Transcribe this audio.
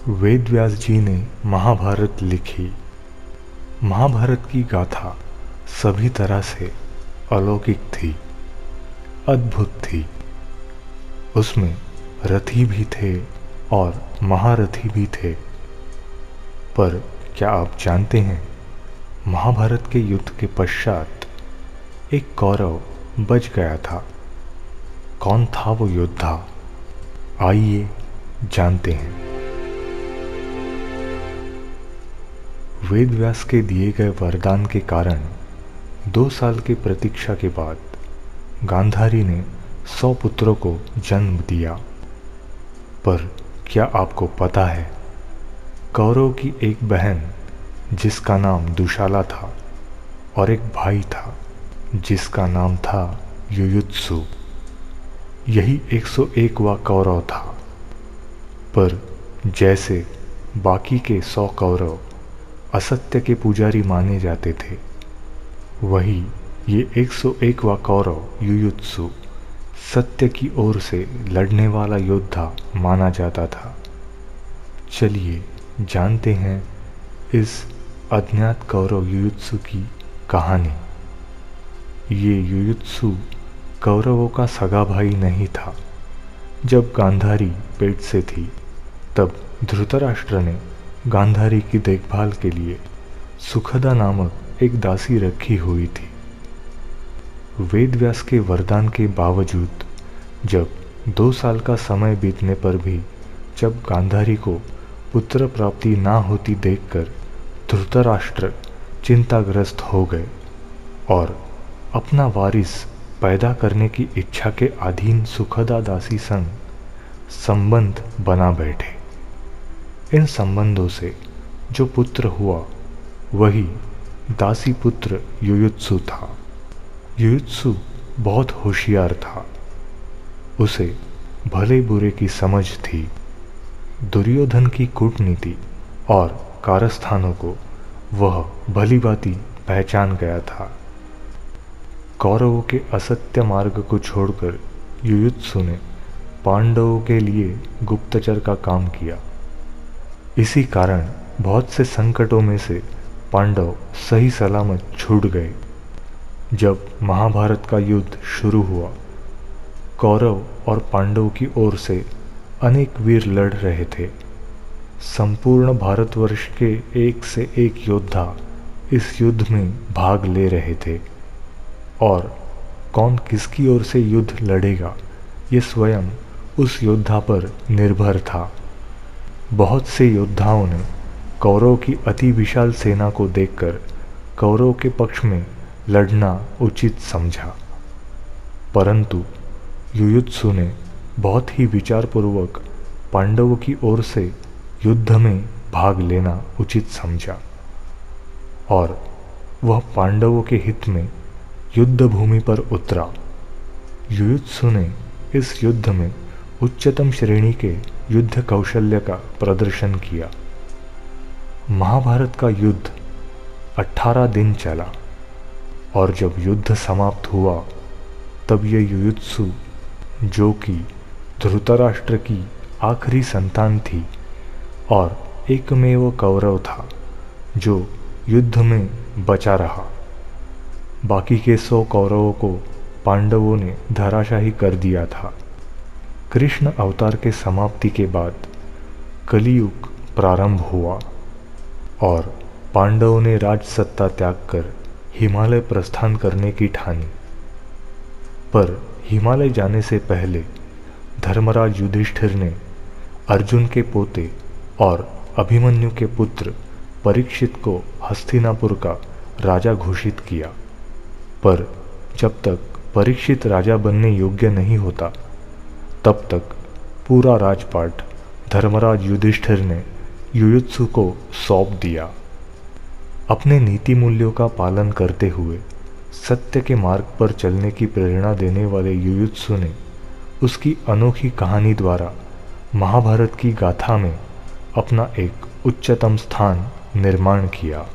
वेद व्यास जी ने महाभारत लिखी। महाभारत की गाथा सभी तरह से अलौकिक थी, अद्भुत थी। उसमें रथी भी थे और महारथी भी थे। पर क्या आप जानते हैं, महाभारत के युद्ध के पश्चात एक कौरव बच गया था। कौन था वो योद्धा? आइए जानते हैं। वेद व्यास के दिए गए वरदान के कारण 2 साल की प्रतीक्षा के बाद गांधारी ने 100 पुत्रों को जन्म दिया। पर क्या आपको पता है, कौरव की एक बहन जिसका नाम दुशाला था और एक भाई था जिसका नाम था युयुत्सु, यही 101वां कौरव था। पर जैसे बाकी के 100 कौरव असत्य के पुजारी माने जाते थे, वही ये 101वां कौरव युयुत्सु सत्य की ओर से लड़ने वाला योद्धा माना जाता था। चलिए जानते हैं इस अज्ञात कौरव युयुत्सु की कहानी। ये युयुत्सु कौरवों का सगा भाई नहीं था। जब गांधारी पेट से थी, तब धृतराष्ट्र ने गांधारी की देखभाल के लिए सुखदा नामक एक दासी रखी हुई थी। वेद व्यास के वरदान के बावजूद जब 2 साल का समय बीतने पर भी जब गांधारी को पुत्र प्राप्ति ना होती देखकर धृतराष्ट्र चिंताग्रस्त हो गए और अपना वारिस पैदा करने की इच्छा के अधीन सुखदा दासी संग संबंध बना बैठे। इन संबंधों से जो पुत्र हुआ वही दासी पुत्र युयुत्सु था। युयुत्सु बहुत होशियार था। उसे भले बुरे की समझ थी। दुर्योधन की कूटनीति और कारस्थानों को वह भलीभांति पहचान गया था। कौरवों के असत्य मार्ग को छोड़कर युयुत्सु ने पांडवों के लिए गुप्तचर का काम किया। इसी कारण बहुत से संकटों में से पांडव सही सलामत छूट गए। जब महाभारत का युद्ध शुरू हुआ, कौरव और पांडव की ओर से अनेक वीर लड़ रहे थे। संपूर्ण भारतवर्ष के एक से एक योद्धा इस युद्ध में भाग ले रहे थे और कौन किसकी ओर से युद्ध लड़ेगा, ये स्वयं उस योद्धा पर निर्भर था। बहुत से योद्धाओं ने कौरव की अति विशाल सेना को देखकर कौरव के पक्ष में लड़ना उचित समझा, परंतु युयुत्सु ने बहुत ही विचारपूर्वक पांडवों की ओर से युद्ध में भाग लेना उचित समझा और वह पांडवों के हित में युद्ध भूमि पर उतरा। युयुत्सु ने इस युद्ध में उच्चतम श्रेणी के युद्ध कौशल्य का प्रदर्शन किया। महाभारत का युद्ध 18 दिन चला और जब युद्ध समाप्त हुआ, तब ये युयुत्सु, जो कि धृतराष्ट्र की आखिरी संतान थी और एकमेव कौरव था जो युद्ध में बचा रहा, बाकी के 100 कौरवों को पांडवों ने धराशाही कर दिया था। कृष्ण अवतार के समाप्ति के बाद कलियुग प्रारंभ हुआ और पांडवों ने राजसत्ता त्याग कर हिमालय प्रस्थान करने की ठानी। पर हिमालय जाने से पहले धर्मराज युधिष्ठिर ने अर्जुन के पोते और अभिमन्यु के पुत्र परीक्षित को हस्तिनापुर का राजा घोषित किया। पर जब तक परीक्षित राजा बनने योग्य नहीं होता, तब तक पूरा राजपाट धर्मराज युधिष्ठिर ने युयुत्सु को सौंप दिया। अपने नीति मूल्यों का पालन करते हुए सत्य के मार्ग पर चलने की प्रेरणा देने वाले युयुत्सु ने उसकी अनोखी कहानी द्वारा महाभारत की गाथा में अपना एक उच्चतम स्थान निर्माण किया।